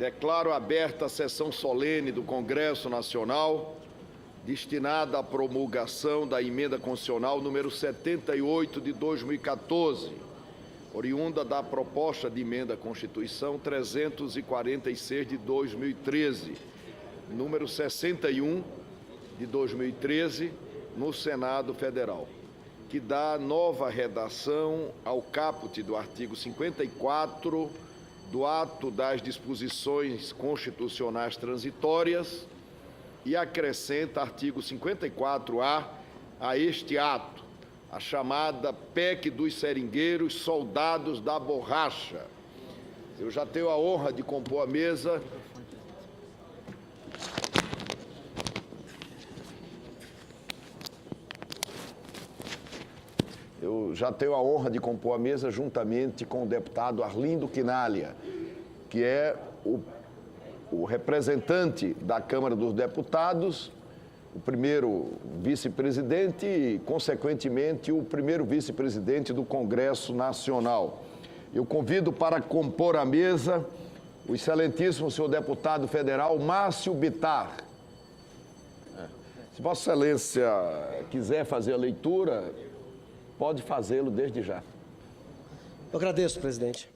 Declaro aberta a sessão solene do Congresso Nacional, destinada à promulgação da Emenda Constitucional número 78 de 2014, oriunda da proposta de emenda à Constituição 346 de 2013, número 61 de 2013, no Senado Federal, que dá nova redação ao caput do artigo 54 do ato das disposições constitucionais transitórias e acrescenta artigo 54A a este ato, a chamada PEC dos seringueiros soldados da borracha. Eu já tenho a honra de compor a mesa. Eu já tenho a honra de compor a mesa juntamente com o deputado Arlindo Quinalha, que é o representante da Câmara dos Deputados, o primeiro vice-presidente e, consequentemente, o primeiro vice-presidente do Congresso Nacional. Eu convido para compor a mesa o excelentíssimo senhor deputado federal Márcio Bittar. Se Vossa Excelência quiser fazer a leitura, pode fazê-lo desde já. Eu agradeço, presidente.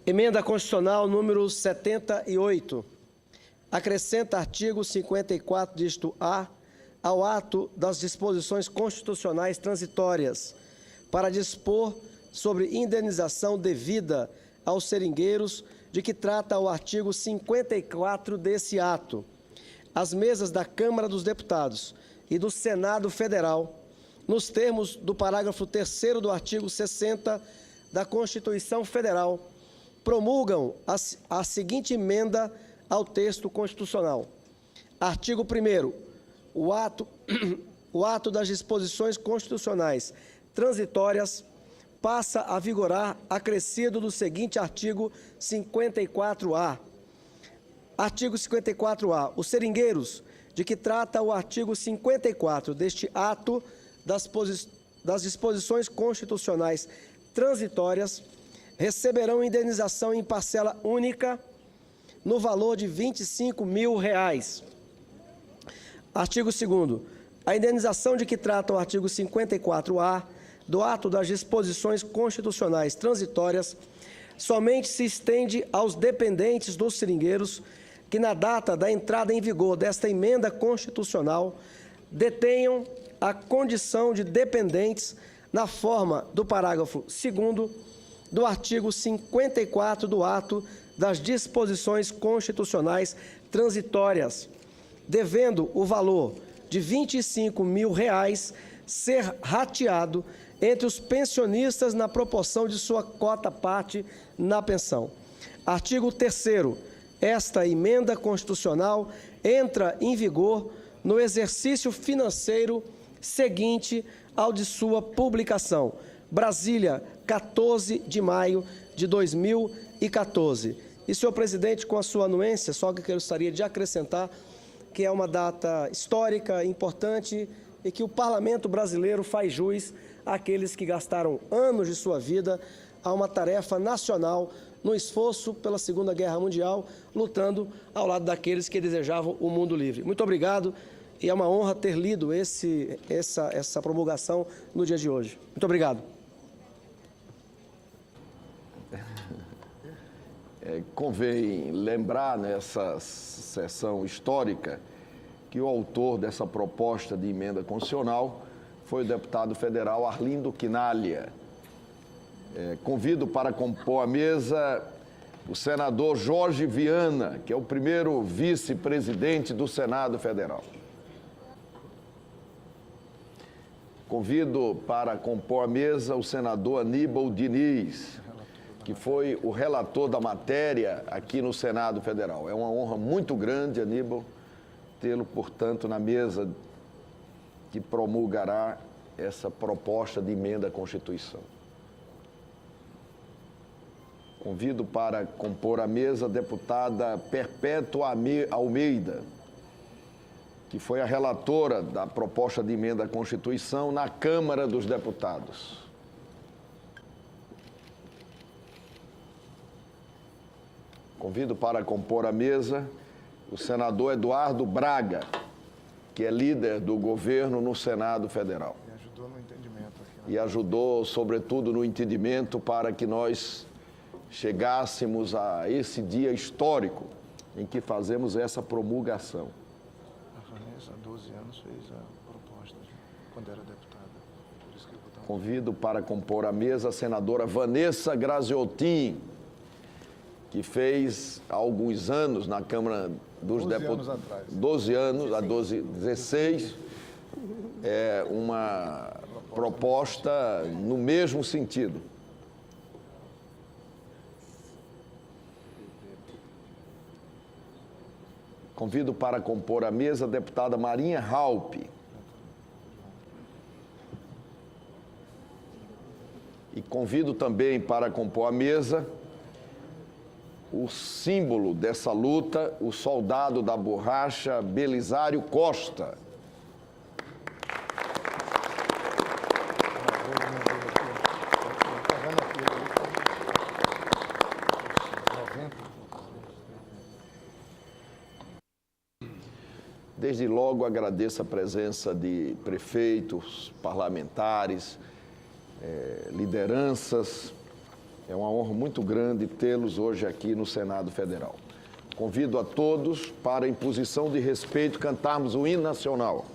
Emenda Constitucional número 78. Acrescenta artigo 54, dígito A, ao ato das disposições constitucionais transitórias, para dispor sobre indenização devida aos seringueiros, de que trata o artigo 54 desse ato. As mesas da Câmara dos Deputados e do Senado Federal, nos termos do parágrafo 3º do artigo 60 da Constituição Federal, promulgam a seguinte emenda ao texto constitucional. Artigo 1º. O ato das disposições constitucionais transitórias passa a vigorar acrescido do seguinte artigo 54A. Artigo 54A. Os seringueiros, de que trata o artigo 54 deste ato das disposições constitucionais transitórias, receberão indenização em parcela única no valor de R$ 25 mil. Artigo 2º. A indenização de que trata o artigo 54A do ato das disposições constitucionais transitórias somente se estende aos dependentes dos seringueiros que, na data da entrada em vigor desta emenda constitucional, detenham a condição de dependentes na forma do parágrafo 2º do artigo 54 do ato das disposições constitucionais transitórias, devendo o valor de R$ 25 mil ser rateado entre os pensionistas na proporção de sua cota-parte na pensão. Artigo 3º. Esta emenda constitucional entra em vigor no exercício financeiro seguinte ao de sua publicação. Brasília, 14 de maio de 2014. E, senhor presidente, com a sua anuência, só que eu gostaria de acrescentar que é uma data histórica, importante, e que o parlamento brasileiro faz jus àqueles que gastaram anos de sua vida a uma tarefa nacional no esforço pela Segunda Guerra Mundial, lutando ao lado daqueles que desejavam o mundo livre. Muito obrigado, e é uma honra ter lido essa promulgação no dia de hoje. Muito obrigado. Convém lembrar nessa sessão histórica que o autor dessa proposta de emenda constitucional foi o deputado federal Arlindo Quinalha. Convido para compor a mesa o senador Jorge Viana, que é o primeiro vice-presidente do Senado Federal. Convido para compor a mesa o senador Aníbal Diniz, que foi o relator da matéria aqui no Senado Federal. É uma honra muito grande, Aníbal, tê-lo, portanto, na mesa que promulgará essa proposta de emenda à Constituição. Convido para compor a mesa a deputada Perpétua Almeida, que foi a relatora da proposta de emenda à Constituição na Câmara dos Deputados. Convido para compor a mesa o senador Eduardo Braga, que é líder do governo no Senado Federal. E ajudou no entendimento aqui, né? E ajudou, sobretudo, no entendimento para que nós chegássemos a esse dia histórico em que fazemos essa promulgação. A Vanessa, há 12 anos, fez a proposta quando era deputada. Por isso que eu votava. Convido para compor a mesa a senadora Vanessa Graziotin, que fez há alguns anos na Câmara dos 12 Deputados. anos atrás. 12 anos, há 16, uma proposta no mesmo sentido. Convido para compor a mesa a deputada Marinha Raupe. E convido também para compor a mesa o símbolo dessa luta, o soldado da borracha Belisário Costa. Desde logo agradeço a presença de prefeitos, parlamentares, lideranças. É uma honra muito grande tê-los hoje aqui no Senado Federal. Convido a todos para, em posição de respeito, cantarmos o hino nacional.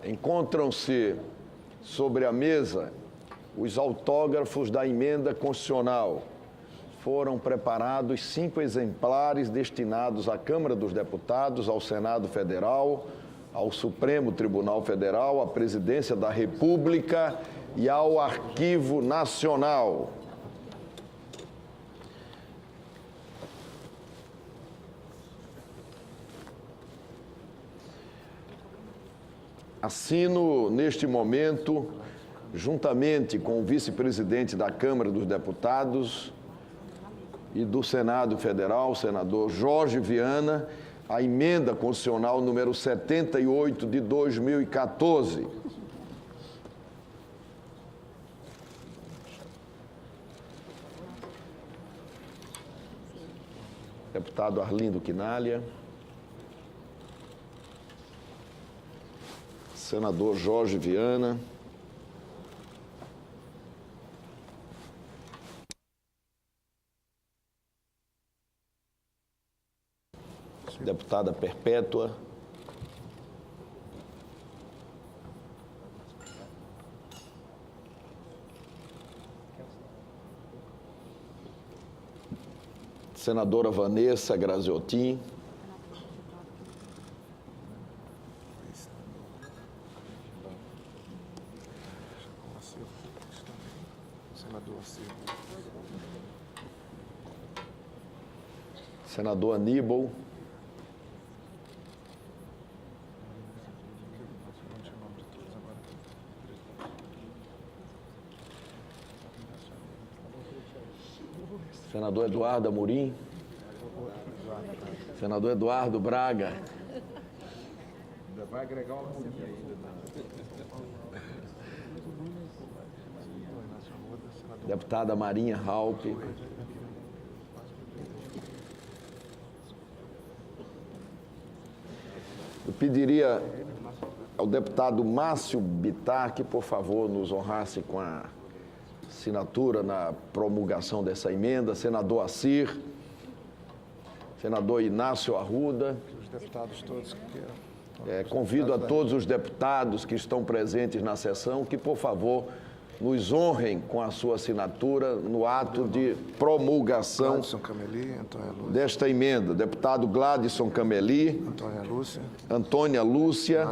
Encontram-se sobre a mesa os autógrafos da emenda constitucional. Foram preparados 5 exemplares destinados à Câmara dos Deputados, ao Senado Federal, ao Supremo Tribunal Federal, à Presidência da República e ao Arquivo Nacional. Assino, neste momento, juntamente com o vice-presidente da Câmara dos Deputados e do Senado Federal, o senador Jorge Viana, a emenda constitucional número 78 de 2014. Deputado Arlindo Quinalha. Senador Jorge Viana. Deputada Perpétua. Senadora Vanessa Graziotin. Senador Aníbal. Senador Eduardo Amorim. Senador Eduardo Braga. Ainda vai agregar uma Amorim ainda. Deputada Marinha Raupe. Eu pediria ao deputado Márcio Bittar que, por favor, nos honrasse com a assinatura na promulgação dessa emenda. Senador Assir, senador Inácio Arruda. Os deputados todos que queiram. Convido a todos os deputados que estão presentes na sessão que, por favor, nos honrem com a sua assinatura no ato de promulgação Gladson Cameli, Antônia Lúcia. Desta emenda. Deputado Gladson Cameli, Antônia Lúcia,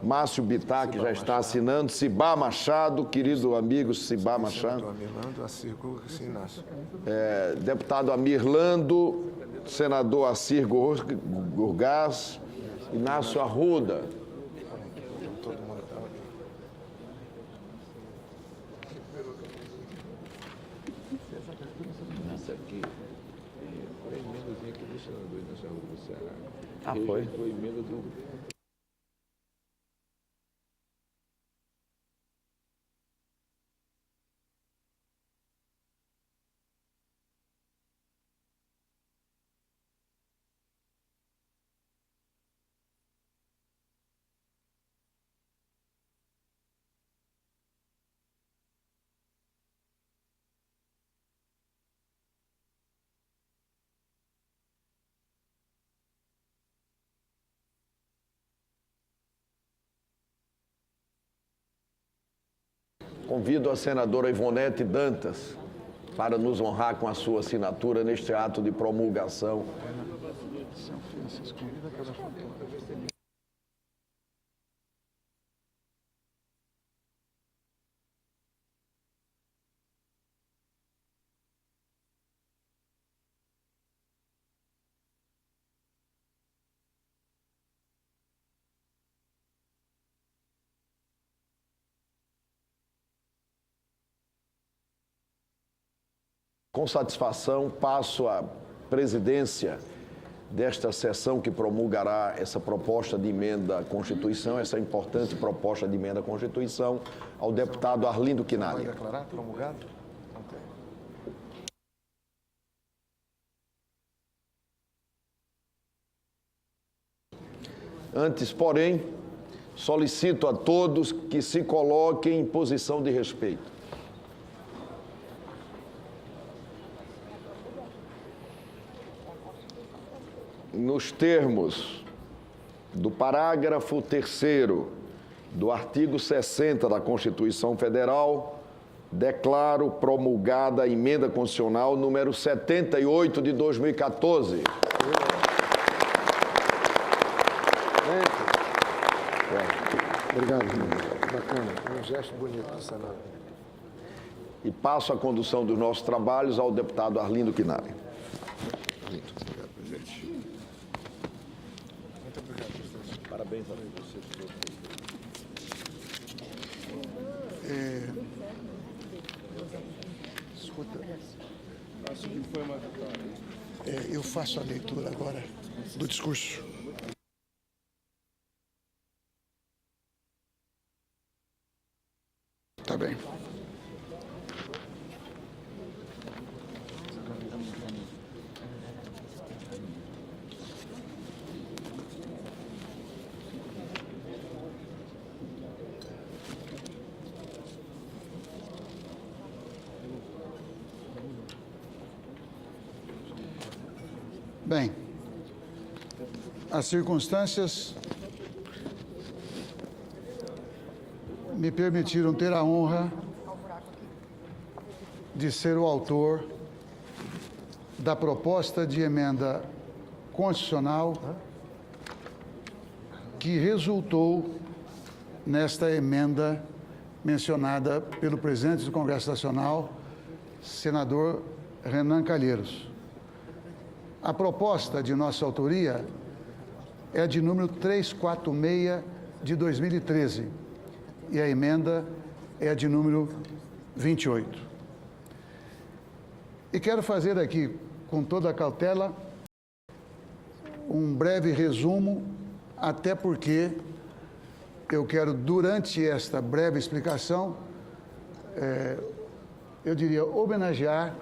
Márcio Bittar, que já está assinando, Cibá Machado, querido amigo Cibá Machado. Deputado Amirlando, senador Assir Gurgás, Inácio Arruda. Foi emenda do... Convido a senadora Ivonete Dantas para nos honrar com a sua assinatura neste ato de promulgação. Com satisfação, passo a presidência desta sessão que promulgará essa proposta de emenda à Constituição, essa importante proposta de emenda à Constituição, ao deputado Arlindo Quinalha. Vai declarar promulgado? Antes, porém, solicito a todos que se coloquem em posição de respeito. Nos termos do parágrafo 3º do artigo 60 da Constituição Federal, declaro promulgada a emenda constitucional número 78 de 2014. Obrigado, ministro. Bacana, um gesto bonito do Senado. E passo a condução dos nossos trabalhos ao deputado Arlindo Quinali. Muito obrigado, presidente. Muito obrigado, presidente. Parabéns a vocês todos. Escuta. Eu faço a leitura agora do discurso. Tá bem. Bem, as circunstâncias me permitiram ter a honra de ser o autor da proposta de emenda constitucional que resultou nesta emenda mencionada pelo presidente do Congresso Nacional, senador Renan Calheiros. A proposta de nossa autoria é de número 346 de 2013 e a emenda é de número 28. E quero fazer aqui, com toda a cautela, um breve resumo, até porque eu quero, durante esta breve explicação, eu diria, homenagear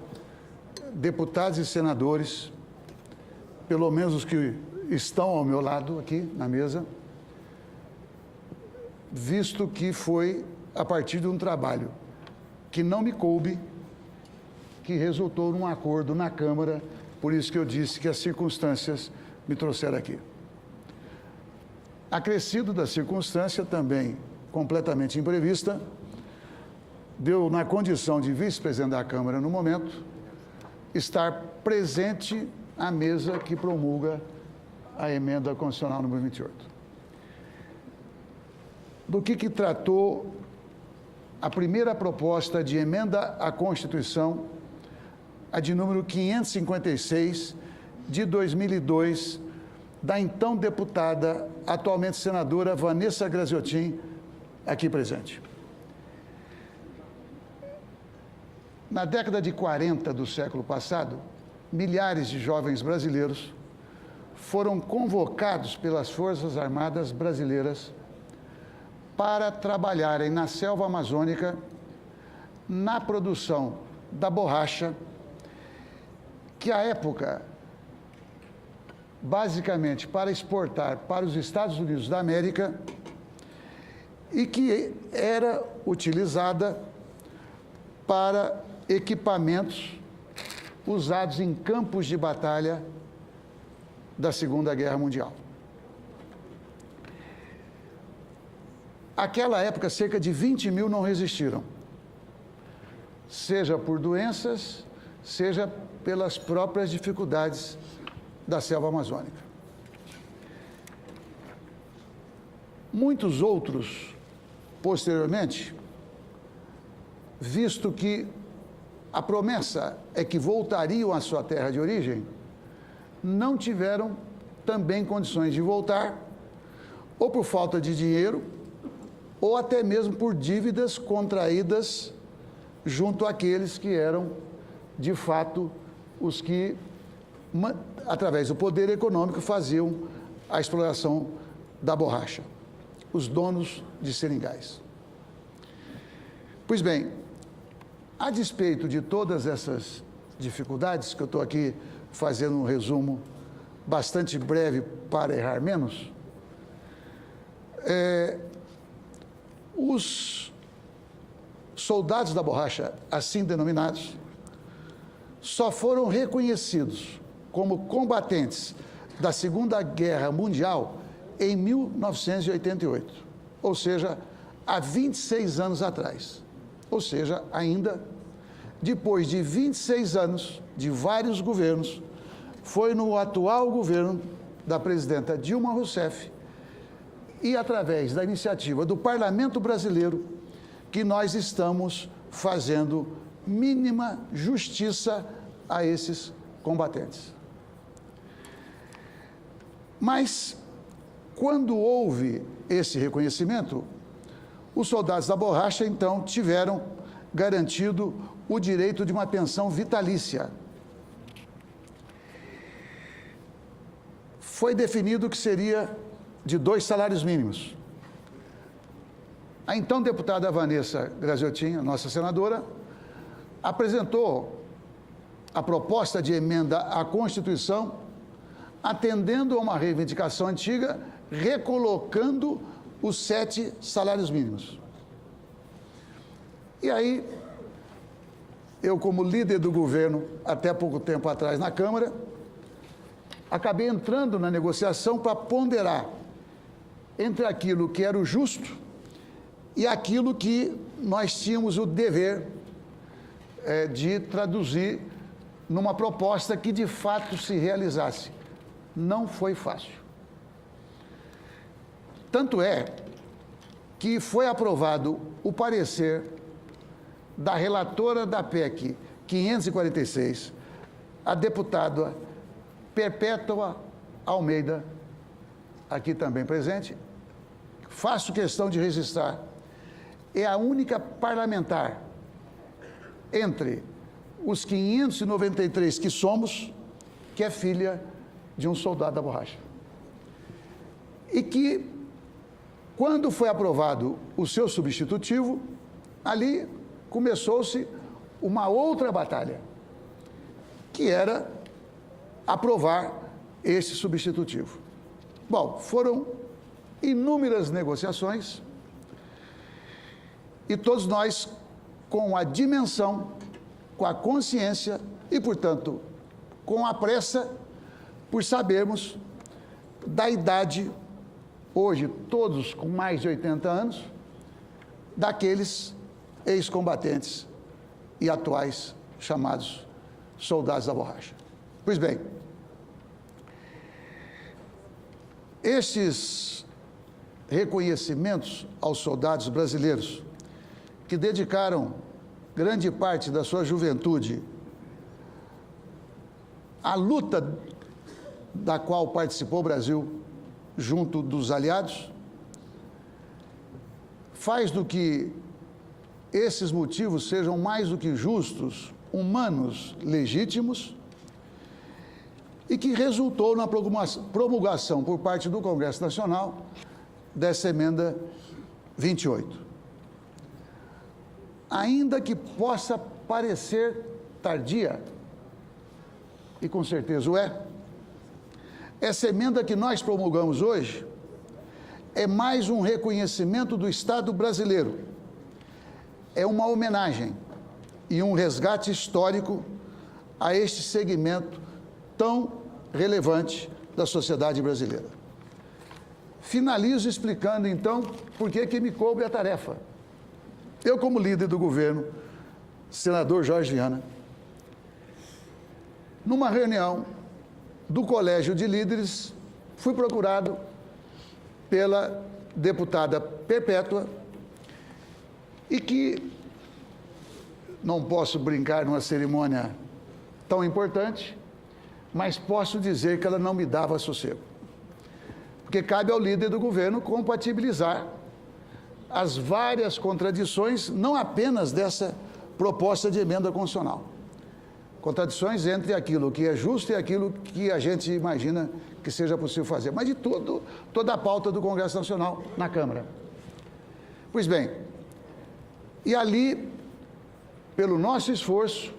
deputados e senadores, pelo menos os que estão ao meu lado aqui na mesa, visto que foi a partir de um trabalho que não me coube, que resultou num acordo na Câmara, por isso que eu disse que as circunstâncias me trouxeram aqui. Acrescido da circunstância também completamente imprevista, deu na condição de vice-presidente da Câmara no momento, estar presente à mesa que promulga a emenda constitucional número 28. Do que tratou a primeira proposta de emenda à Constituição, a de número 556, de 2002, da então deputada, atualmente senadora Vanessa Graziotin, aqui presente. Na década de 40 do século passado, milhares de jovens brasileiros foram convocados pelas Forças Armadas brasileiras para trabalharem na selva amazônica na produção da borracha, que à época, basicamente para exportar para os Estados Unidos da América, e que era utilizada para equipamentos usados em campos de batalha da Segunda Guerra Mundial. Naquela época, cerca de 20 mil não resistiram, seja por doenças, seja pelas próprias dificuldades da selva amazônica. Muitos outros, posteriormente, visto que a promessa é que voltariam à sua terra de origem, não tiveram também condições de voltar, ou por falta de dinheiro, ou até mesmo por dívidas contraídas junto àqueles que eram, de fato, os que, através do poder econômico, faziam a exploração da borracha, os donos de seringais. Pois bem, a despeito de todas essas dificuldades, que eu estou aqui fazendo um resumo bastante breve para errar menos, os soldados da borracha, assim denominados, só foram reconhecidos como combatentes da Segunda Guerra Mundial em 1988. ou seja, há 26 anos atrás. Ou seja, ainda depois de 26 anos de vários governos, foi no atual governo da presidenta Dilma Rousseff e através da iniciativa do Parlamento Brasileiro que nós estamos fazendo mínima justiça a esses combatentes. Mas, quando houve esse reconhecimento, os soldados da borracha, então, tiveram garantido o direito de uma pensão vitalícia. Foi definido que seria de 2 salários mínimos. A então deputada Vanessa Graziotin, nossa senadora, apresentou a proposta de emenda à Constituição, atendendo a uma reivindicação antiga, recolocando os 7 salários mínimos. E aí, eu, como líder do governo, até pouco tempo atrás na Câmara, acabei entrando na negociação para ponderar entre aquilo que era o justo e aquilo que nós tínhamos o dever de traduzir numa proposta que de fato se realizasse. Não foi fácil. Tanto é que foi aprovado o parecer da relatora da PEC 546, a deputada Perpétua Almeida, aqui também presente. Faço questão de registrar, é a única parlamentar entre os 593 que somos, que é filha de um soldado da borracha. E que, quando foi aprovado o seu substitutivo, ali começou-se uma outra batalha, que era aprovar esse substitutivo. Bom, foram inúmeras negociações e todos nós com a dimensão, com a consciência e, portanto, com a pressa por sabermos da idade, hoje todos com mais de 80 anos, daqueles ex-combatentes e atuais chamados soldados da borracha. Pois bem, estes reconhecimentos aos soldados brasileiros que dedicaram grande parte da sua juventude à luta da qual participou o Brasil junto dos aliados, faz do que esses motivos sejam mais do que justos, humanos, legítimos, e que resultou na promulgação por parte do Congresso Nacional dessa emenda 28. Ainda que possa parecer tardia, e com certeza o é, essa emenda que nós promulgamos hoje é mais um reconhecimento do Estado brasileiro, é uma homenagem e um resgate histórico a este segmento tão relevante da sociedade brasileira. Finalizo explicando, então, por que me coube a tarefa. Eu, como líder do governo, senador Jorge Viana, numa reunião do Colégio de Líderes, fui procurado pela deputada Perpétua e que não posso brincar numa cerimônia tão importante, mas posso dizer que ela não me dava sossego. Porque cabe ao líder do governo compatibilizar as várias contradições, não apenas dessa proposta de emenda constitucional. Contradições entre aquilo que é justo e aquilo que a gente imagina que seja possível fazer, mas de toda a pauta do Congresso Nacional na Câmara. Pois bem, e ali, pelo nosso esforço,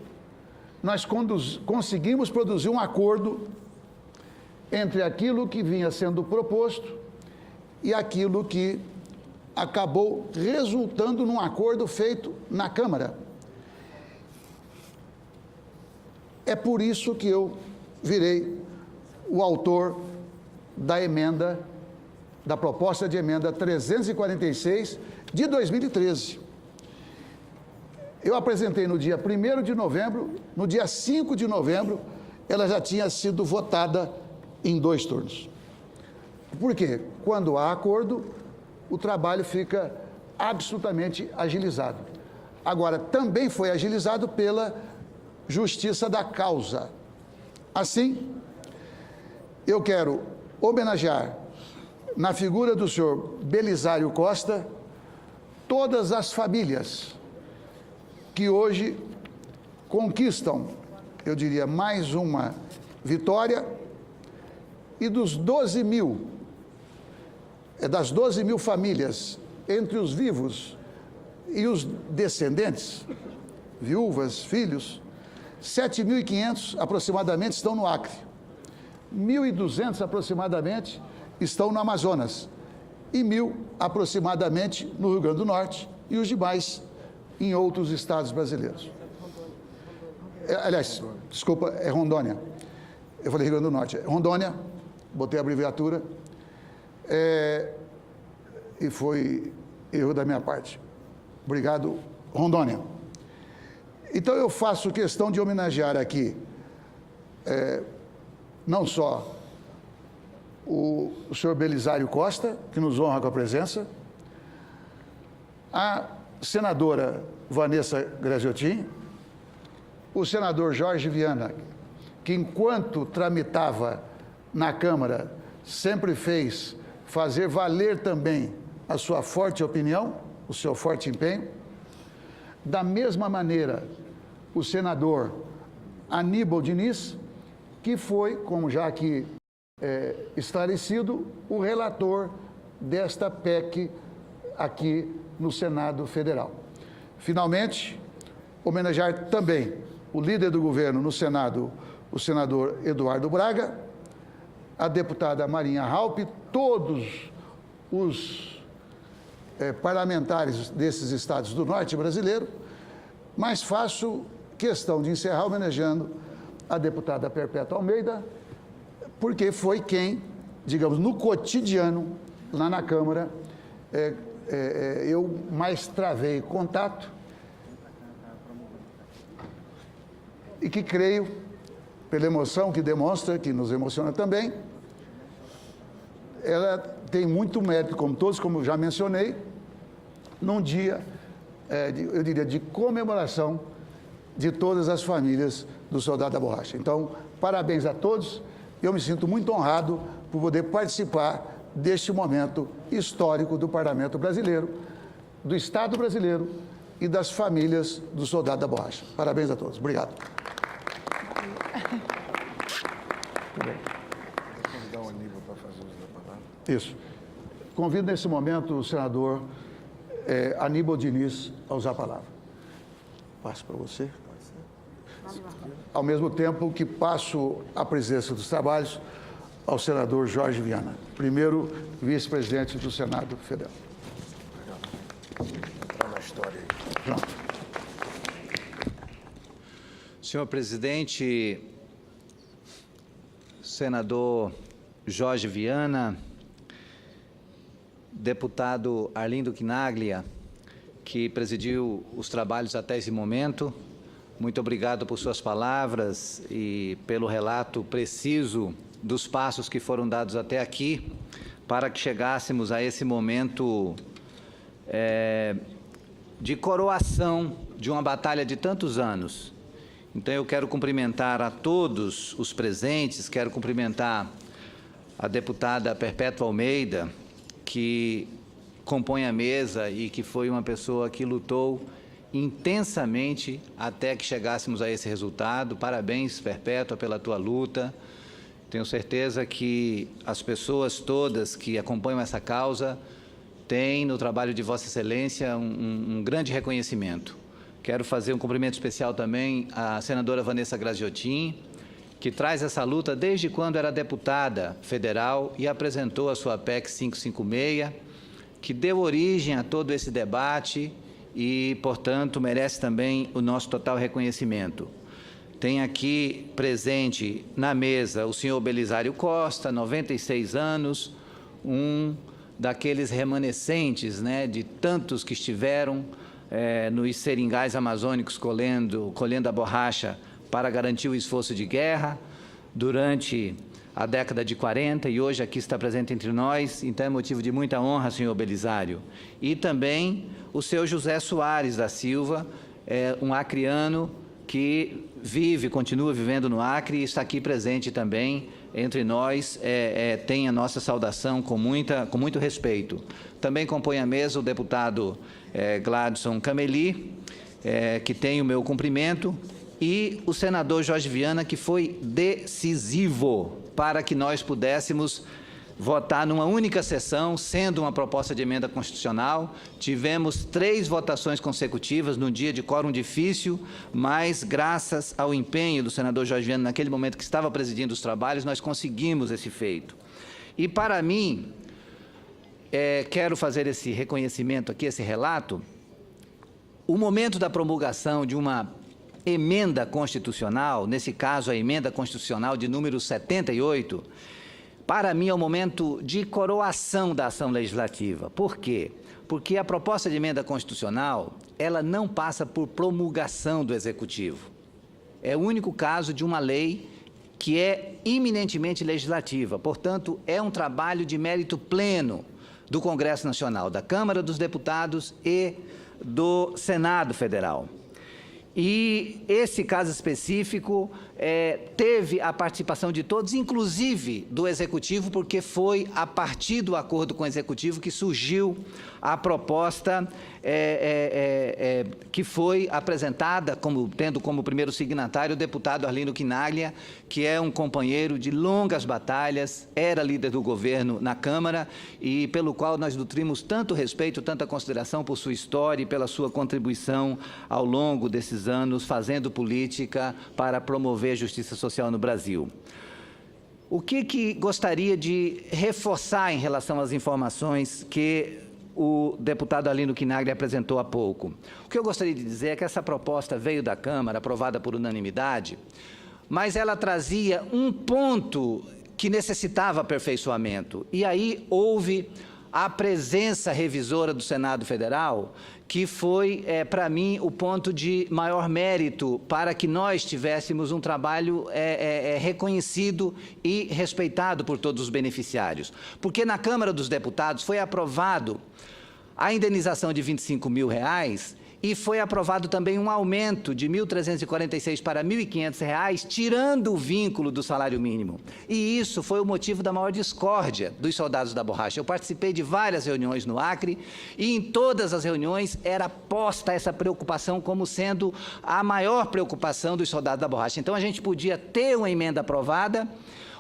nós conseguimos produzir um acordo entre aquilo que vinha sendo proposto e aquilo que acabou resultando num acordo feito na Câmara. É por isso que eu virei o autor da emenda da proposta de emenda 346 de 2013. Eu apresentei no dia 1º de novembro, no dia 5 de novembro, ela já tinha sido votada em 2 turnos. Por quê? Quando há acordo, o trabalho fica absolutamente agilizado. Agora, também foi agilizado pela justiça da causa. Assim, eu quero homenagear, na figura do senhor Belisário Costa, todas as famílias que hoje conquistam, eu diria, mais uma vitória, e das 12 mil famílias, entre os vivos e os descendentes, viúvas, filhos, 7.500 aproximadamente estão no Acre, 1.200 aproximadamente estão no Amazonas e 1.000 aproximadamente no Rio Grande do Norte e os demais em outros estados brasileiros. Aliás, desculpa, é Rondônia. Eu falei Rio Grande do Norte. Rondônia, botei a abreviatura, e foi erro da minha parte. Obrigado, Rondônia. Então, eu faço questão de homenagear aqui, não só o senhor Belisário Costa, que nos honra com a presença, a senadora Vanessa Graziotin, o senador Jorge Viana, que enquanto tramitava na Câmara, sempre fez fazer valer também a sua forte opinião, o seu forte empenho. Da mesma maneira, o senador Aníbal Diniz, que foi, como já aqui esclarecido, o relator desta PEC aqui no Senado Federal. Finalmente, homenagear também o líder do governo no Senado, o senador Eduardo Braga, a deputada Marinha Raupp, todos os parlamentares desses estados do norte brasileiro, mas faço questão de encerrar homenageando a deputada Perpétua Almeida, porque foi quem, digamos, no cotidiano, lá na Câmara, eu mais travei contato e que creio, pela emoção que demonstra, que nos emociona também, ela tem muito mérito, como todos, como já mencionei, num dia, eu diria, de comemoração de todas as famílias do Soldado da Borracha. Então, parabéns a todos. Eu me sinto muito honrado por poder participar deste momento histórico do Parlamento Brasileiro, do Estado brasileiro e das famílias do Soldado da Borracha. Parabéns a todos. Obrigado. Convidar o Aníbal para fazer uso da palavra. Isso. Convido nesse momento o senador Aníbal Diniz a usar a palavra. Passo para você. Ao mesmo tempo que passo a presidência dos trabalhos ao senador Jorge Viana, primeiro vice-presidente do Senado Federal. Entrar na história aí. Pronto. Senhor presidente, senador Jorge Viana, deputado Arlindo Quinaglia, que presidiu os trabalhos até esse momento, muito obrigado por suas palavras e pelo relato preciso dos passos que foram dados até aqui para que chegássemos a esse momento de coroação de uma batalha de tantos anos. Então, eu quero cumprimentar a todos os presentes, quero cumprimentar a deputada Perpétua Almeida, que compõe a mesa e que foi uma pessoa que lutou intensamente até que chegássemos a esse resultado. Parabéns, Perpétua, pela tua luta. Tenho certeza que as pessoas todas que acompanham essa causa têm no trabalho de Vossa Excelência um grande reconhecimento. Quero fazer um cumprimento especial também à senadora Vanessa Graziotin, que traz essa luta desde quando era deputada federal e apresentou a sua PEC 556, que deu origem a todo esse debate e, portanto, merece também o nosso total reconhecimento. Tem aqui presente na mesa o senhor Belisário Costa, 96 anos, um daqueles remanescentes, né, de tantos que estiveram nos seringais amazônicos colhendo a borracha para garantir o esforço de guerra durante a década de 40 e hoje aqui está presente entre nós, então é motivo de muita honra, senhor Belisário. E também o seu José Soares da Silva, um acreano que continua vivendo no Acre e está aqui presente também entre nós, tem a nossa saudação com muito respeito. Também compõe a mesa o deputado Gladson Cameli, que tem o meu cumprimento, e o senador Jorge Viana, que foi decisivo para que nós pudéssemos votar numa única sessão, sendo uma proposta de emenda constitucional. Tivemos 3 votações consecutivas num dia de quórum difícil, mas graças ao empenho do senador Jorge Viana, naquele momento que estava presidindo os trabalhos, nós conseguimos esse feito. E para mim, quero fazer esse reconhecimento aqui, esse relato. O momento da promulgação de uma emenda constitucional, nesse caso a emenda constitucional de número 78, para mim é um momento de coroação da ação legislativa. Por quê? Porque a proposta de emenda constitucional, ela não passa por promulgação do Executivo. É o único caso de uma lei que é eminentemente legislativa, portanto, é um trabalho de mérito pleno do Congresso Nacional, da Câmara dos Deputados e do Senado Federal. E esse caso específico teve a participação de todos, inclusive do Executivo, porque foi a partir do acordo com o Executivo que surgiu a proposta que foi apresentada, tendo como primeiro signatário o deputado Arlindo Quinaglia, que é um companheiro de longas batalhas, era líder do governo na Câmara e pelo qual nós nutrimos tanto respeito, tanta consideração por sua história e pela sua contribuição ao longo desses anos, fazendo política para promover justiça social no Brasil. O que gostaria de reforçar em relação às informações que o deputado Arlindo Quinaglia apresentou há pouco? O que eu gostaria de dizer é que essa proposta veio da Câmara, aprovada por unanimidade, mas ela trazia um ponto que necessitava aperfeiçoamento. E aí houve a presença revisora do Senado Federal, que foi, para mim, o ponto de maior mérito para que nós tivéssemos um trabalho reconhecido e respeitado por todos os beneficiários. Porque na Câmara dos Deputados foi aprovado a indenização de R$ 25 mil e foi aprovado também um aumento de R$ 1.346 para R$ 1.500, tirando o vínculo do salário mínimo. E isso foi o motivo da maior discórdia dos soldados da borracha. Eu participei de várias reuniões no Acre e em todas as reuniões era posta essa preocupação como sendo a maior preocupação dos soldados da borracha. Então a gente podia ter uma emenda aprovada,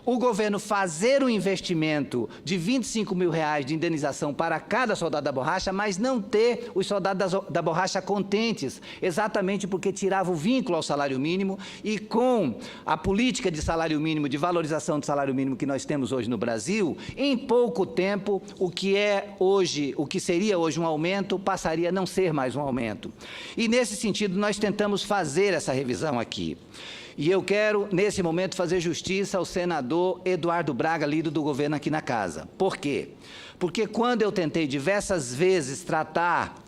o governo fazer um investimento de R$ 25 mil de indenização para cada soldado da borracha, mas não ter os soldados da borracha contentes, exatamente porque tirava o vínculo ao salário mínimo e com a política de salário mínimo, de valorização do salário mínimo que nós temos hoje no Brasil, em pouco tempo, o que seria hoje um aumento, passaria a não ser mais um aumento. E nesse sentido, nós tentamos fazer essa revisão aqui. E eu quero, nesse momento, fazer justiça ao senador Eduardo Braga, líder do governo aqui na casa. Por quê? Porque quando eu tentei diversas vezes tratar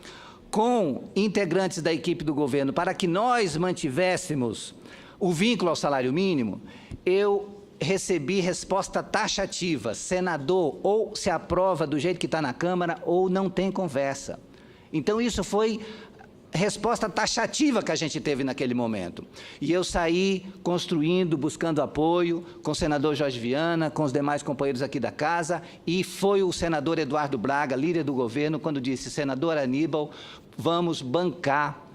com integrantes da equipe do governo para que nós mantivéssemos o vínculo ao salário mínimo, eu recebi resposta taxativa: senador, ou se aprova do jeito que está na Câmara, ou não tem conversa. Então, isso foi resposta taxativa que a gente teve naquele momento. E eu saí construindo, buscando apoio com o senador Jorge Viana, com os demais companheiros aqui da casa, e foi o senador Eduardo Braga, líder do governo, quando disse: senador Aníbal, vamos bancar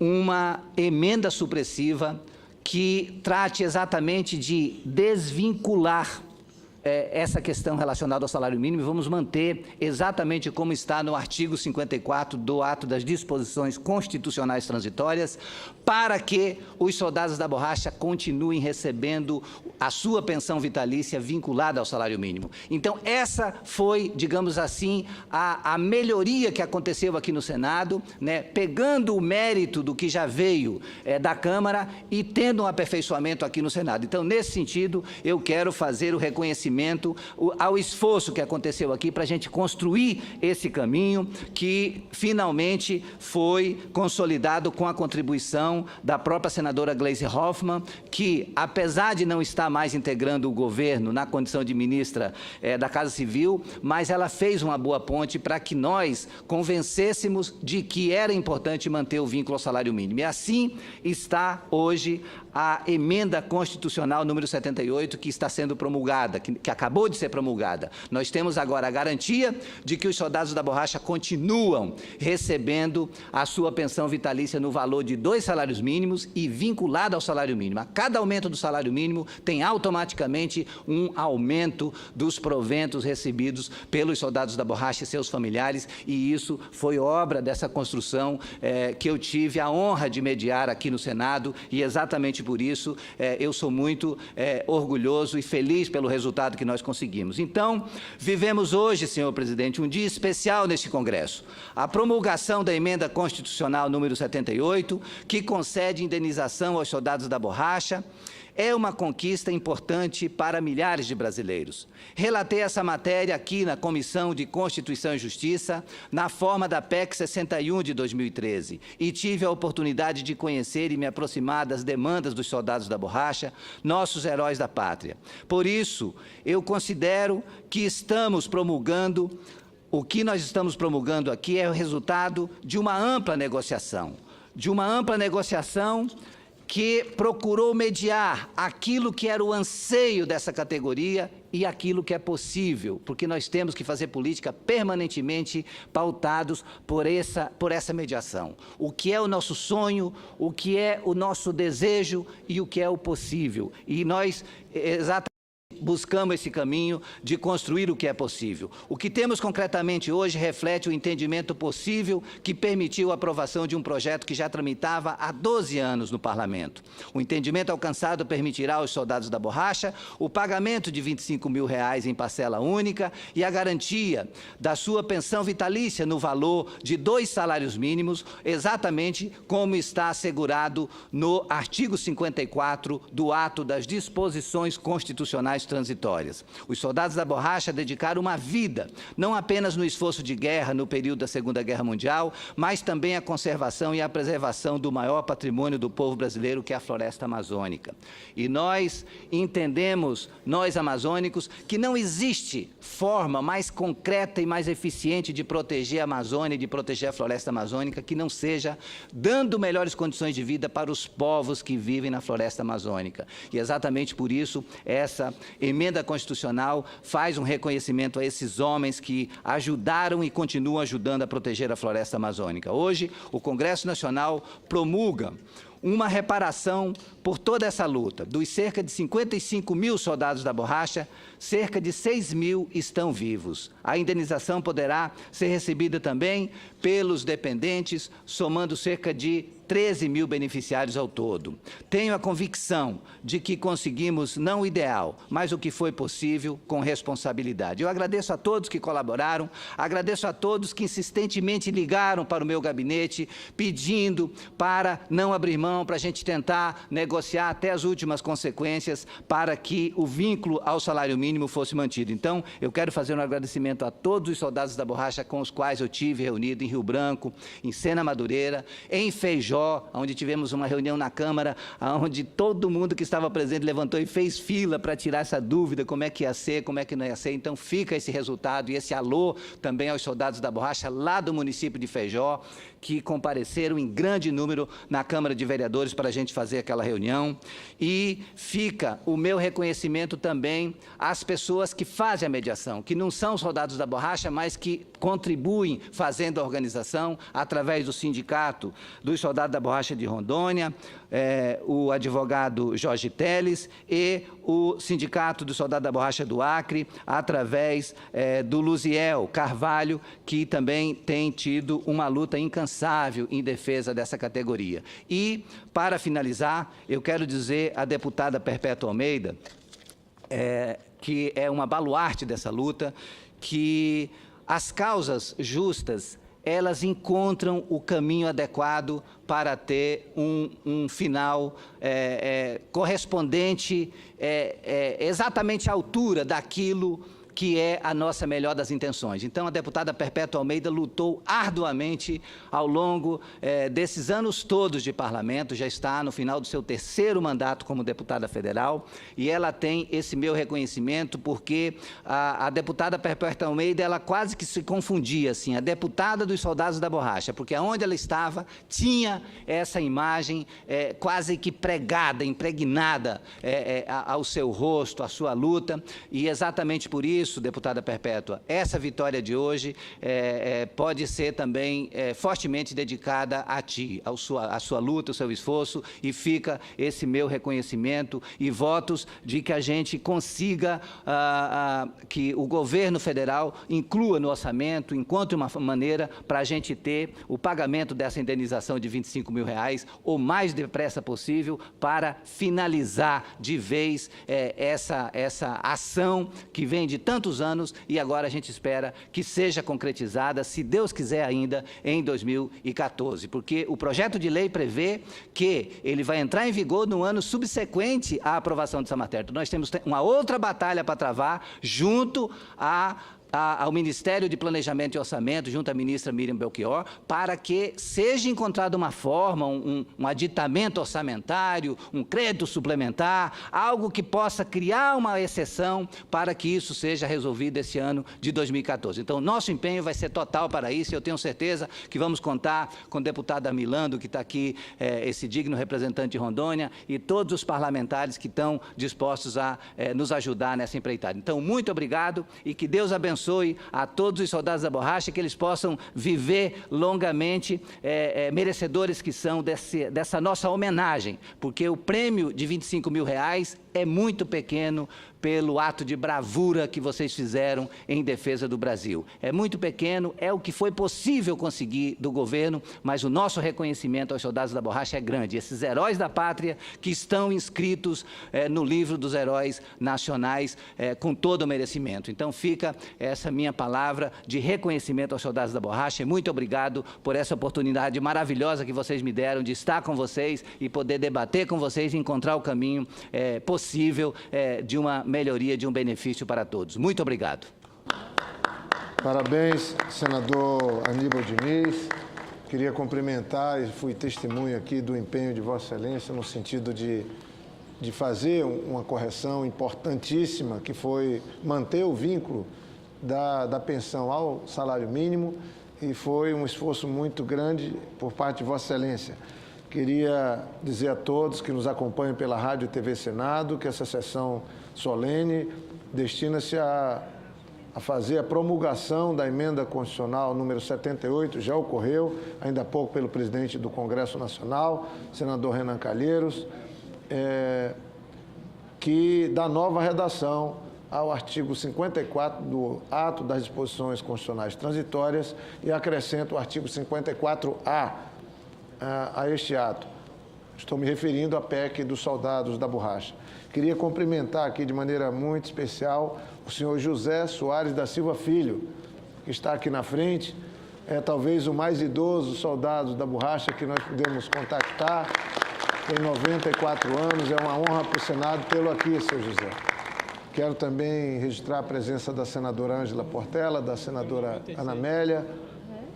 uma emenda supressiva que trate exatamente de desvincular essa questão relacionada ao salário mínimo, e vamos manter exatamente como está no artigo 54 do ato das disposições constitucionais transitórias, para que os soldados da borracha continuem recebendo a sua pensão vitalícia vinculada ao salário mínimo. Então, essa foi, digamos assim, a melhoria que aconteceu aqui no Senado, né, pegando o mérito do que já veio da Câmara e tendo um aperfeiçoamento aqui no Senado. Então, nesse sentido, eu quero fazer o reconhecimento reconhecimento ao esforço que aconteceu aqui para a gente construir esse caminho que finalmente foi consolidado com a contribuição da própria senadora Gleisi Hoffmann, que, apesar de não estar mais integrando o governo na condição de ministra da Casa Civil, mas ela fez uma boa ponte para que nós convencêssemos de que era importante manter o vínculo ao salário mínimo. E assim está hoje a emenda constitucional número 78, que está sendo promulgada, que acabou de ser promulgada. Nós temos agora a garantia de que os soldados da borracha continuam recebendo a sua pensão vitalícia no valor de 2 salários mínimos e vinculada ao salário mínimo. A cada aumento do salário mínimo tem automaticamente um aumento dos proventos recebidos pelos soldados da borracha e seus familiares, e isso foi obra dessa construção que eu tive a honra de mediar aqui no Senado, e exatamente por isso eu sou muito orgulhoso e feliz pelo resultado que nós conseguimos. Então, vivemos hoje, senhor presidente, um dia especial neste Congresso. A promulgação da emenda constitucional número 78, que concede indenização aos soldados da borracha, é uma conquista importante para milhares de brasileiros. Relatei essa matéria aqui na Comissão de Constituição e Justiça, na forma da PEC 61 de 2013, e tive a oportunidade de conhecer e me aproximar das demandas dos soldados da borracha, nossos heróis da pátria. Por isso, eu considero que estamos promulgando, o que nós estamos promulgando aqui é o resultado de uma ampla negociação, que procurou mediar aquilo que era o anseio dessa categoria e aquilo que é possível, porque nós temos que fazer política permanentemente pautados por essa mediação. O que é o nosso sonho, o que é o nosso desejo e o que é o possível. E nós, exatamente, buscamos esse caminho de construir o que é possível. O que temos concretamente hoje reflete o entendimento possível que permitiu a aprovação de um projeto que já tramitava há 12 anos no Parlamento. O entendimento alcançado permitirá aos soldados da borracha o pagamento de R$ 25 mil em parcela única e a garantia da sua pensão vitalícia no valor de 2 salários mínimos, exatamente como está assegurado no artigo 54 do Ato das Disposições Constitucionais transitórias. Os soldados da borracha dedicaram uma vida, não apenas no esforço de guerra no período da Segunda Guerra Mundial, mas também à conservação e à preservação do maior patrimônio do povo brasileiro, que é a floresta amazônica. E nós entendemos, nós amazônicos, que não existe forma mais concreta e mais eficiente de proteger a Amazônia e de proteger a floresta amazônica que não seja dando melhores condições de vida para os povos que vivem na floresta amazônica. E exatamente por isso, essa emenda constitucional faz um reconhecimento a esses homens que ajudaram e continuam ajudando a proteger a floresta amazônica. Hoje, o Congresso Nacional promulga uma reparação por toda essa luta. Dos cerca de 55 mil soldados da borracha, cerca de 6 mil estão vivos. A indenização poderá ser recebida também pelos dependentes, somando cerca de 13 mil beneficiários ao todo. Tenho a convicção de que conseguimos não o ideal, mas o que foi possível com responsabilidade. Eu agradeço a todos que colaboraram, agradeço a todos que insistentemente ligaram para o meu gabinete, pedindo para não abrir mão, para a gente tentar negociar até as últimas consequências para que o vínculo ao salário mínimo fosse mantido. Então, eu quero fazer um agradecimento a todos os soldados da borracha com os quais eu tive reunido em Rio Branco, em Sena Madureira, em Feijó, onde tivemos uma reunião na Câmara, onde todo mundo que estava presente levantou e fez fila para tirar essa dúvida, como é que ia ser, como é que não ia ser. Então, fica esse resultado e esse alô também aos soldados da borracha lá do município de Feijó, que compareceram em grande número na Câmara de Vereadores para a gente fazer aquela reunião. E fica o meu reconhecimento também às pessoas que fazem a mediação, que não são soldados da borracha, mas que contribuem fazendo a organização através do Sindicato dos Soldados da Borracha de Rondônia, o advogado Jorge Teles e o Sindicato do Soldado da Borracha do Acre, através do Luziel Carvalho, que também tem tido uma luta incansável em defesa dessa categoria. E, para finalizar, eu quero dizer à deputada Perpétua Almeida, que é uma baluarte dessa luta, que as causas justas, elas encontram o caminho adequado para ter um final correspondente, exatamente à altura daquilo que é a nossa melhor das intenções. Então, a deputada Perpétua Almeida lutou arduamente ao longo desses anos todos de parlamento, já está no final do seu 3º mandato como deputada federal, e ela tem esse meu reconhecimento porque a deputada Perpétua Almeida, ela quase que se confundia, assim, a deputada dos soldados da borracha, porque onde ela estava tinha essa imagem quase que pregada, impregnada ao seu rosto, à sua luta, e exatamente por isso, deputada Perpétua, essa vitória de hoje pode ser também fortemente dedicada a ti, à sua luta, ao seu esforço, e fica esse meu reconhecimento e votos de que a gente consiga que o governo federal inclua no orçamento, encontre uma maneira para a gente ter o pagamento dessa indenização de R$25 mil o mais depressa possível para finalizar de vez essa ação que vem de tantos anos e agora a gente espera que seja concretizada, se Deus quiser ainda, em 2014, porque o projeto de lei prevê que ele vai entrar em vigor no ano subsequente à aprovação dessa matéria. Então, nós temos uma outra batalha para travar junto ao Ministério de Planejamento e Orçamento, junto à ministra Miriam Belchior, para que seja encontrada uma forma, um aditamento orçamentário, um crédito suplementar, algo que possa criar uma exceção para que isso seja resolvido esse ano de 2014. Então, nosso empenho vai ser total para isso, e eu tenho certeza que vamos contar com o deputado Armilando, que está aqui, esse digno representante de Rondônia, e todos os parlamentares que estão dispostos a nos ajudar nessa empreitada. Então, muito obrigado e que Deus abençoe a todos os soldados da borracha, que eles possam viver longamente, merecedores que são dessa nossa homenagem, porque o prêmio de R$25 mil é muito pequeno pelo ato de bravura que vocês fizeram em defesa do Brasil. É muito pequeno, é o que foi possível conseguir do governo, mas o nosso reconhecimento aos soldados da borracha é grande. Esses heróis da pátria que estão inscritos no livro dos heróis nacionais com todo o merecimento. Então fica essa minha palavra de reconhecimento aos soldados da borracha. Muito obrigado por essa oportunidade maravilhosa que vocês me deram de estar com vocês e poder debater com vocês e encontrar o caminho possível de uma melhoria, de um benefício para todos. Muito obrigado. Parabéns, senador Aníbal Diniz. Queria cumprimentar, e fui testemunha aqui do empenho de Vossa Excelência no sentido de fazer uma correção importantíssima, que foi manter o vínculo da pensão ao salário mínimo, e foi um esforço muito grande por parte de Vossa Excelência. Queria dizer a todos que nos acompanham pela Rádio e TV Senado que essa sessão solene destina-se a fazer a promulgação da emenda constitucional número 78, já ocorreu ainda há pouco pelo presidente do Congresso Nacional, senador Renan Calheiros, que dá nova redação ao artigo 54 do ato das disposições constitucionais transitórias e acrescenta o artigo 54A a este ato. Estou me referindo à PEC dos soldados da borracha. Queria cumprimentar aqui de maneira muito especial o senhor José Soares da Silva Filho, que está aqui na frente, é talvez o mais idoso soldado da borracha que nós podemos contactar, tem 94 anos, é uma honra para o Senado tê-lo aqui, senhor José. Quero também registrar a presença da senadora Ângela Portela, da senadora Ana Amélia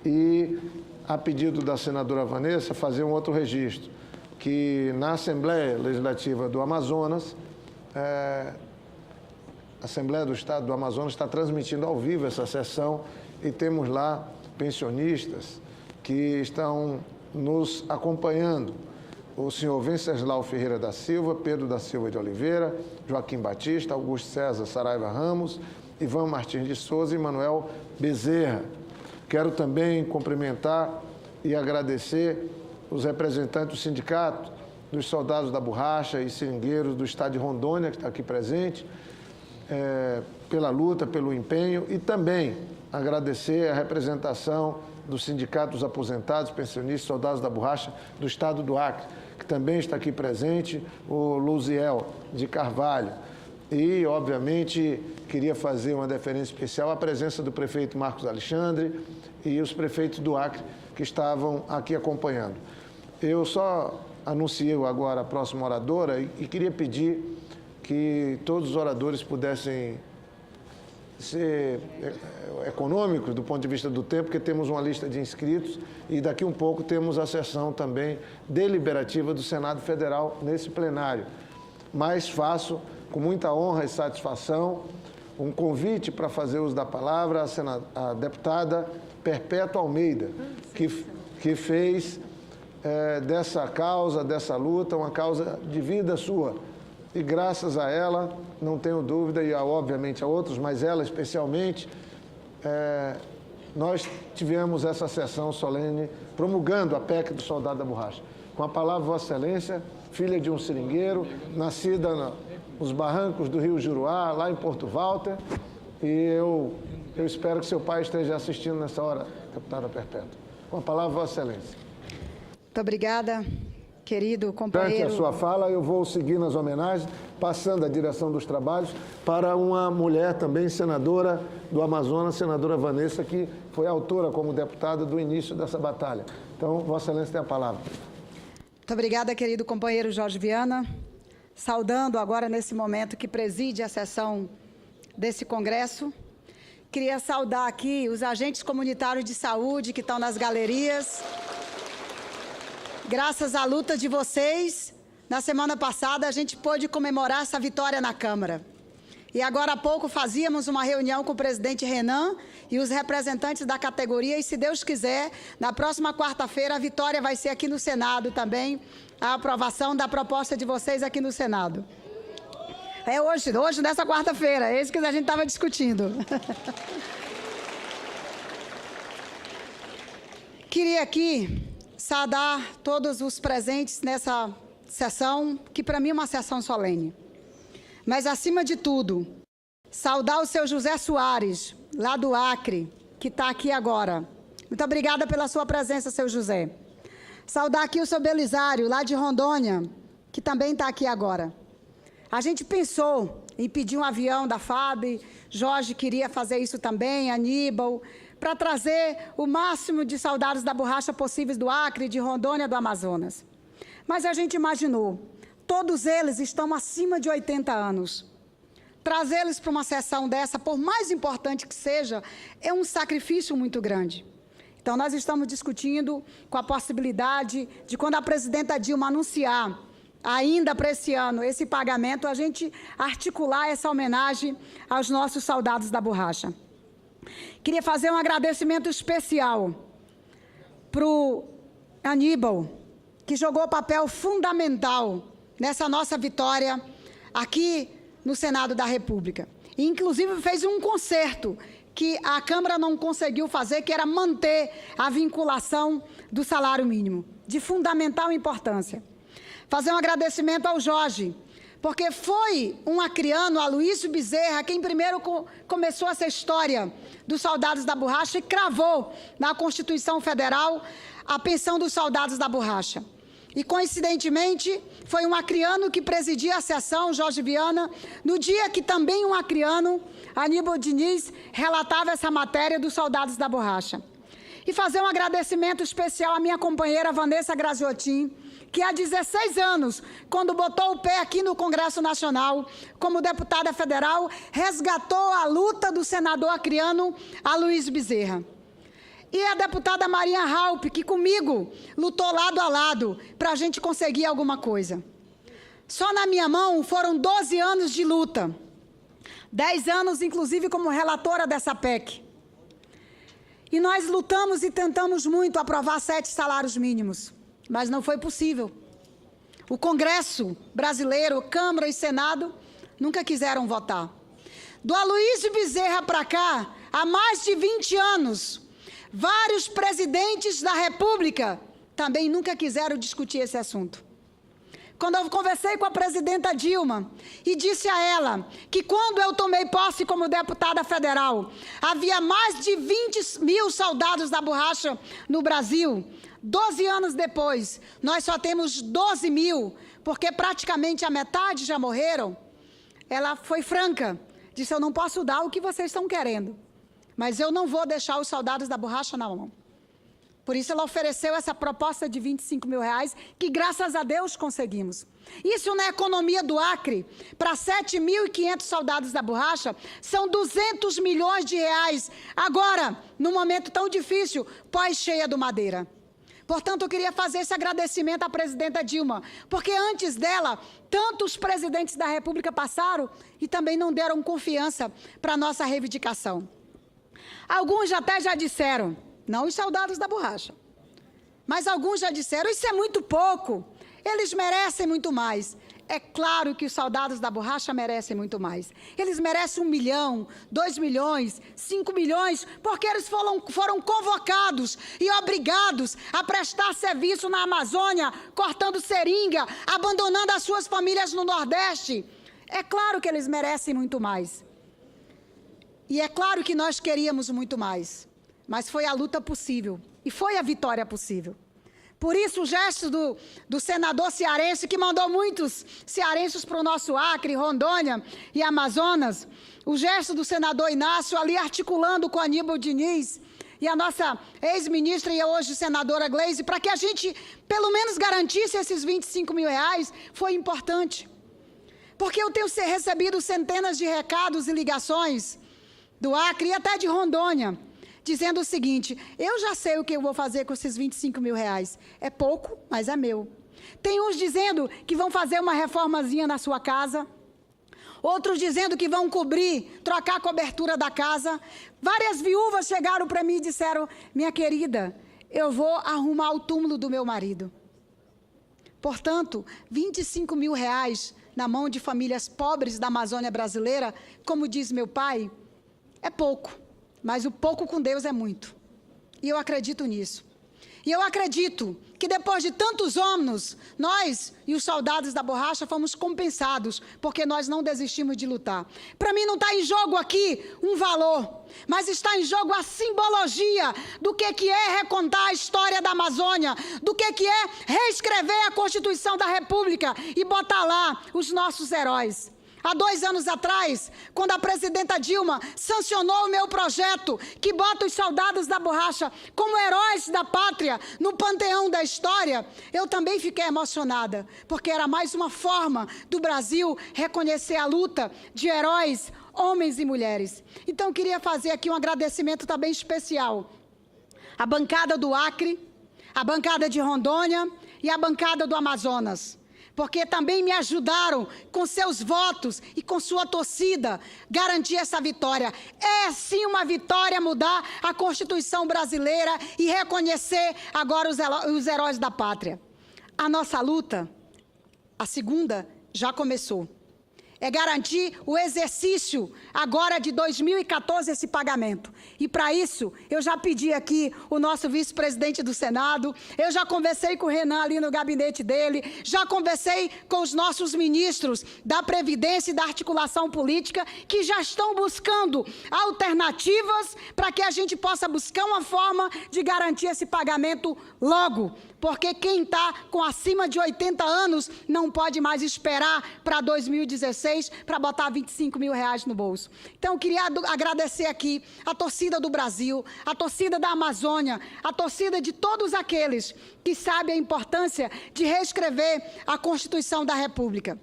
e, a pedido da senadora Vanessa, fazer um outro registro, que na Assembleia Legislativa do Amazonas, a Assembleia do Estado do Amazonas está transmitindo ao vivo essa sessão e temos lá pensionistas que estão nos acompanhando. O senhor Venceslau Ferreira da Silva, Pedro da Silva de Oliveira, Joaquim Batista, Augusto César Saraiva Ramos, Ivan Martins de Souza e Manuel Bezerra. Quero também cumprimentar e agradecer os representantes do Sindicato dos Soldados da Borracha e Seringueiros do Estado de Rondônia, que está aqui presente, pela luta, pelo empenho, e também agradecer a representação do Sindicato dos Aposentados, Pensionistas e Soldados da Borracha do Estado do Acre, que também está aqui presente, o Luziel de Carvalho. E, obviamente, queria fazer uma deferência especial à presença do prefeito Marcos Alexandre e os prefeitos do Acre que estavam aqui acompanhando. Eu só anuncio agora a próxima oradora e queria pedir que todos os oradores pudessem ser econômicos do ponto de vista do tempo, porque temos uma lista de inscritos e daqui um pouco temos a sessão também deliberativa do Senado Federal nesse plenário. Mas faço com muita honra e satisfação um convite para fazer uso da palavra à deputada Perpétua Almeida, que fez dessa causa, dessa luta, uma causa de vida sua. E graças a ela, não tenho dúvida, e obviamente a outros, mas ela especialmente, nós tivemos essa sessão solene promulgando a PEC do Soldado da Borracha. Com a palavra, Vossa Excelência, filha de um seringueiro, nascida nos barrancos do Rio Juruá, lá em Porto Walter, e eu espero que seu pai esteja assistindo nessa hora, deputada Perpétua. Com a palavra, Vossa Excelência. Muito obrigada, querido companheiro. Durante a sua fala, eu vou seguir nas homenagens, passando a direção dos trabalhos para uma mulher também senadora do Amazonas, senadora Vanessa, que foi autora como deputada do início dessa batalha. Então, Vossa Excelência tem a palavra. Muito obrigada, querido companheiro Jorge Viana. Saudando agora, nesse momento, que preside a sessão desse congresso. Queria saudar aqui os agentes comunitários de saúde que estão nas galerias. Graças à luta de vocês, na semana passada a gente pôde comemorar essa vitória na Câmara. E agora há pouco fazíamos uma reunião com o presidente Renan e os representantes da categoria, e se Deus quiser, na próxima quarta-feira a vitória vai ser aqui no Senado também, a aprovação da proposta de vocês aqui no Senado. É hoje nessa quarta-feira, é isso que a gente estava discutindo. Queria aqui saudar todos os presentes nessa sessão, que para mim é uma sessão solene. Mas, acima de tudo, saudar o seu José Soares, lá do Acre, que está aqui agora. Muito obrigada pela sua presença, seu José. Saudar aqui o seu Belisário, lá de Rondônia, que também está aqui agora. A gente pensou em pedir um avião da FAB, Jorge queria fazer isso também, Aníbal, para trazer o máximo de soldados da borracha possíveis do Acre, de Rondônia, do Amazonas. Mas a gente imaginou, todos eles estão acima de 80 anos. Trazê-los para uma sessão dessa, por mais importante que seja, é um sacrifício muito grande. Então, nós estamos discutindo com a possibilidade de, quando a presidenta Dilma anunciar, ainda para esse ano, esse pagamento, a gente articular essa homenagem aos nossos soldados da borracha. Queria fazer um agradecimento especial para o Aníbal, que jogou papel fundamental nessa nossa vitória aqui no Senado da República. E, inclusive, fez um conserto que a Câmara não conseguiu fazer, que era manter a vinculação do salário mínimo, de fundamental importância. Fazer um agradecimento ao Jorge, porque foi um acriano, Aloysio Bezerra, quem primeiro começou essa história dos soldados da borracha e cravou na Constituição Federal a pensão dos soldados da borracha. E, coincidentemente, foi um acriano que presidia a sessão, Jorge Viana, no dia que também um acriano, Aníbal Diniz, relatava essa matéria dos soldados da borracha. E fazer um agradecimento especial à minha companheira Vanessa Graziotin, que há 16 anos, quando botou o pé aqui no Congresso Nacional, como deputada federal, resgatou a luta do senador acriano Aloysio Bezerra. E a deputada Maria Raup, que comigo lutou lado a lado para a gente conseguir alguma coisa. Só na minha mão foram 12 anos de luta. 10 anos, inclusive, como relatora dessa PEC. E nós lutamos e tentamos muito aprovar 7 salários mínimos, mas não foi possível. O Congresso brasileiro, Câmara e Senado, nunca quiseram votar. Do Aloysio Bezerra para cá, há mais de 20 anos, vários presidentes da República também nunca quiseram discutir esse assunto. Quando eu conversei com a presidenta Dilma e disse a ela que, quando eu tomei posse como deputada federal, havia mais de 20 mil soldados da borracha no Brasil, 12 anos depois, nós só temos 12 mil, porque praticamente a metade já morreram. ela foi franca, disse: eu não posso dar o que vocês estão querendo, mas eu não vou deixar os soldados da borracha na mão. Por isso ela ofereceu essa proposta de R$25 mil, que graças a Deus conseguimos. Isso na economia do Acre, para 7.500 soldados da borracha, são R$200 milhões, agora, num momento tão difícil, pós-cheia do Madeira. Portanto, eu queria fazer esse agradecimento à presidenta Dilma, porque antes dela, tantos presidentes da República passaram e também não deram confiança para a nossa reivindicação. Alguns até já disseram, não os soldados da borracha, mas alguns já disseram: isso é muito pouco, eles merecem muito mais. É claro que os soldados da borracha merecem muito mais. Eles merecem 1 milhão, 2 milhões, 5 milhões, porque eles foram convocados e obrigados a prestar serviço na Amazônia, cortando seringa, abandonando as suas famílias no Nordeste. É claro que eles merecem muito mais. E é claro que nós queríamos muito mais, mas foi a luta possível e foi a vitória possível. Por isso, o gesto do senador cearense, que mandou muitos cearenses para o nosso Acre, Rondônia e Amazonas, o gesto do senador Inácio ali articulando com Aníbal Diniz e a nossa ex-ministra e hoje senadora Gleisi, para que a gente, pelo menos, garantisse esses R$25 mil, foi importante. Porque eu tenho recebido centenas de recados e ligações do Acre e até de Rondônia, dizendo o seguinte: eu já sei o que eu vou fazer com esses R$25 mil. É pouco, mas é meu. Tem uns dizendo que vão fazer uma reformazinha na sua casa. Outros dizendo que vão cobrir, trocar a cobertura da casa. Várias viúvas chegaram para mim e disseram: minha querida, eu vou arrumar o túmulo do meu marido. Portanto, R$25 mil na mão de famílias pobres da Amazônia brasileira, como diz meu pai, é pouco. Mas o pouco com Deus é muito. E eu acredito nisso. E eu acredito que depois de tantos anos, nós e os soldados da borracha fomos compensados, porque nós não desistimos de lutar. Para mim não está em jogo aqui um valor, mas está em jogo a simbologia do que é recontar a história da Amazônia, do que é reescrever a Constituição da República e botar lá os nossos heróis. Há 2 anos atrás, quando a presidenta Dilma sancionou o meu projeto, que bota os soldados da borracha como heróis da pátria no panteão da história, eu também fiquei emocionada, porque era mais uma forma do Brasil reconhecer a luta de heróis, homens e mulheres. Então, eu queria fazer aqui um agradecimento também especial à bancada do Acre, à bancada de Rondônia e à bancada do Amazonas, porque também me ajudaram com seus votos e com sua torcida garantir essa vitória. É sim uma vitória mudar a Constituição brasileira e reconhecer agora os heróis da pátria. A nossa luta, a segunda, já começou. É garantir o exercício agora de 2014 esse pagamento. E para isso, eu já pedi aqui o nosso vice-presidente do Senado, eu já conversei com o Renan ali no gabinete dele, já conversei com os nossos ministros da Previdência e da Articulação Política, que já estão buscando alternativas para que a gente possa buscar uma forma de garantir esse pagamento logo. Porque quem está com acima de 80 anos não pode mais esperar para 2016 para botar R$25 mil no bolso. Então, eu queria agradecer aqui a torcida do Brasil, a torcida da Amazônia, a torcida de todos aqueles que sabem a importância de reescrever a Constituição da República.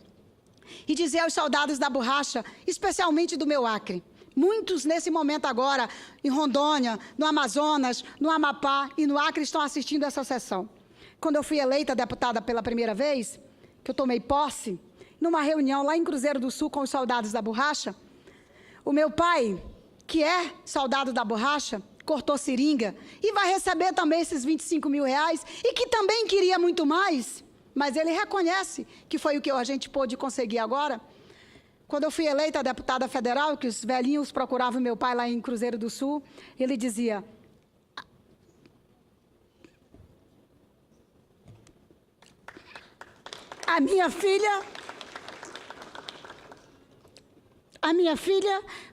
E dizer aos soldados da borracha, especialmente do meu Acre, muitos nesse momento agora, em Rondônia, no Amazonas, no Amapá e no Acre, estão assistindo essa sessão. Quando eu fui eleita deputada pela primeira vez, que eu tomei posse, numa reunião lá em Cruzeiro do Sul com os soldados da borracha, o meu pai, que é soldado da borracha, cortou seringa e vai receber também esses R$25 mil e que também queria muito mais, mas ele reconhece que foi o que a gente pôde conseguir agora. Quando eu fui eleita deputada federal, que os velhinhos procuravam meu pai lá em Cruzeiro do Sul, ele dizia: a minha filha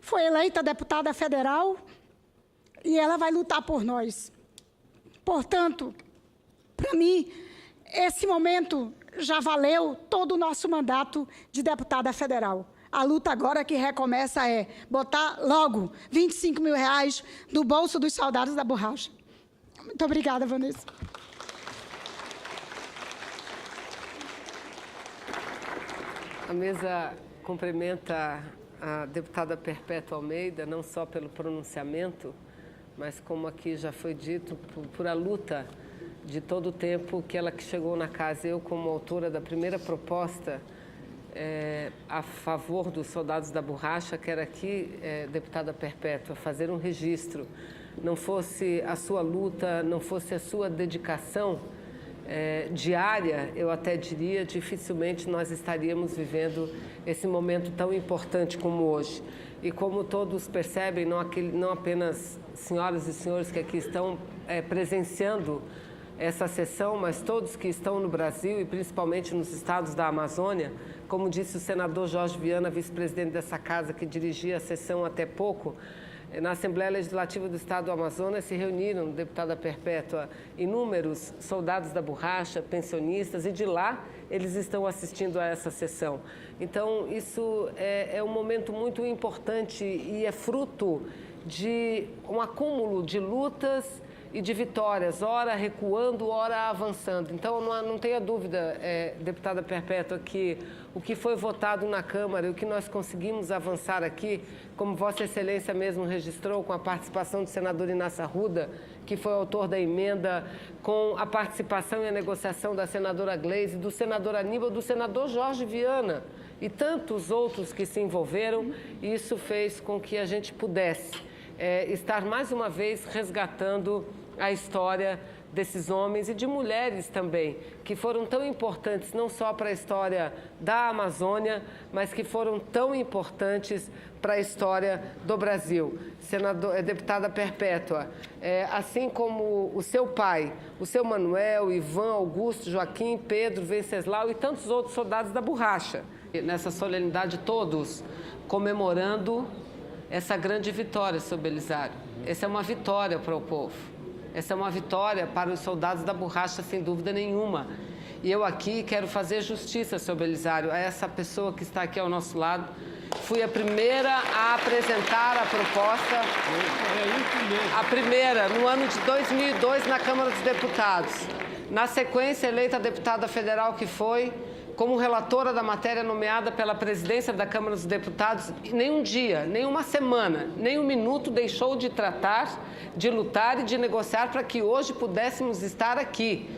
foi eleita deputada federal e ela vai lutar por nós. Portanto, para mim, esse momento já valeu todo o nosso mandato de deputada federal. A luta agora que recomeça é botar logo R$25 mil no bolso dos soldados da borracha. Muito obrigada, Vanessa. A mesa cumprimenta a deputada Perpétua Almeida, não só pelo pronunciamento, mas como aqui já foi dito, por a luta de todo o tempo que ela que chegou na casa. Eu, como autora da primeira proposta a favor dos soldados da borracha, quero aqui, deputada Perpétua, fazer um registro. Não fosse a sua luta, não fosse a sua dedicação diária, eu até diria, dificilmente nós estaríamos vivendo esse momento tão importante como hoje. E como todos percebem, não apenas senhoras e senhores que aqui estão presenciando essa sessão, mas todos que estão no Brasil e principalmente nos estados da Amazônia, como disse o senador Jorge Viana, vice-presidente dessa casa, que dirigia a sessão até pouco, na Assembleia Legislativa do Estado do Amazonas se reuniram, deputada Perpétua, inúmeros soldados da borracha, pensionistas, e de lá eles estão assistindo a essa sessão. Então, isso é um momento muito importante e é fruto de um acúmulo de lutas e de vitórias, ora recuando, ora avançando. Então, não tenha dúvida, deputada Perpétua, que o que foi votado na Câmara e o que nós conseguimos avançar aqui, como Vossa Excelência mesmo registrou, com a participação do senador Inácio Arruda, que foi autor da emenda, com a participação e a negociação da senadora Gleise, do senador Aníbal, do senador Jorge Viana e tantos outros que se envolveram, isso fez com que a gente pudesse estar mais uma vez resgatando a história desses homens e de mulheres também, que foram tão importantes não só para a história da Amazônia, mas que foram tão importantes para a história do Brasil. Deputada Perpétua, assim como o seu pai, o seu Manuel, Ivan, Augusto, Joaquim, Pedro, Venceslau e tantos outros soldados da borracha, nessa solenidade todos comemorando essa grande vitória, seu Belisário. Essa é uma vitória para o povo. Essa é uma vitória para os soldados da borracha, sem dúvida nenhuma. E eu aqui quero fazer justiça, seu Belisário, a essa pessoa que está aqui ao nosso lado. Fui a primeira a apresentar a proposta, a primeira, no ano de 2002, na Câmara dos Deputados. Na sequência, eleita a deputada federal que foi, como relatora da matéria nomeada pela presidência da Câmara dos Deputados, nem um dia, nem uma semana, nem um minuto deixou de tratar, de lutar e de negociar para que hoje pudéssemos estar aqui.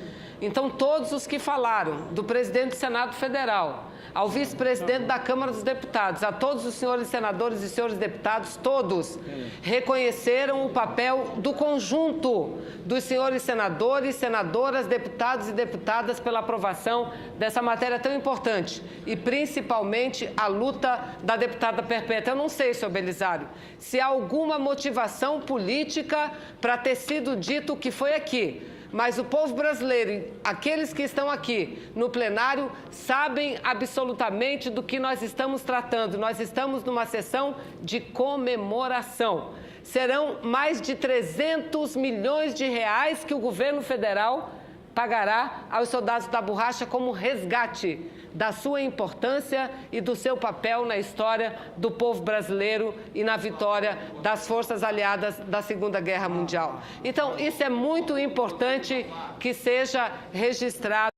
Então, todos os que falaram, do presidente do Senado Federal, ao vice-presidente da Câmara dos Deputados, a todos os senhores senadores e senhores deputados, todos reconheceram o papel do conjunto dos senhores senadores, senadoras, deputados e deputadas pela aprovação dessa matéria tão importante e principalmente a luta da deputada Perpétua. Eu não sei, senhor Belisário, se há alguma motivação política para ter sido dito o que foi aqui. Mas o povo brasileiro, aqueles que estão aqui no plenário, sabem absolutamente do que nós estamos tratando. Nós estamos numa sessão de comemoração. Serão mais de 300 milhões de reais que o governo federal pagará aos soldados da borracha como resgate da sua importância e do seu papel na história do povo brasileiro e na vitória das forças aliadas da Segunda Guerra Mundial. Então, isso é muito importante que seja registrado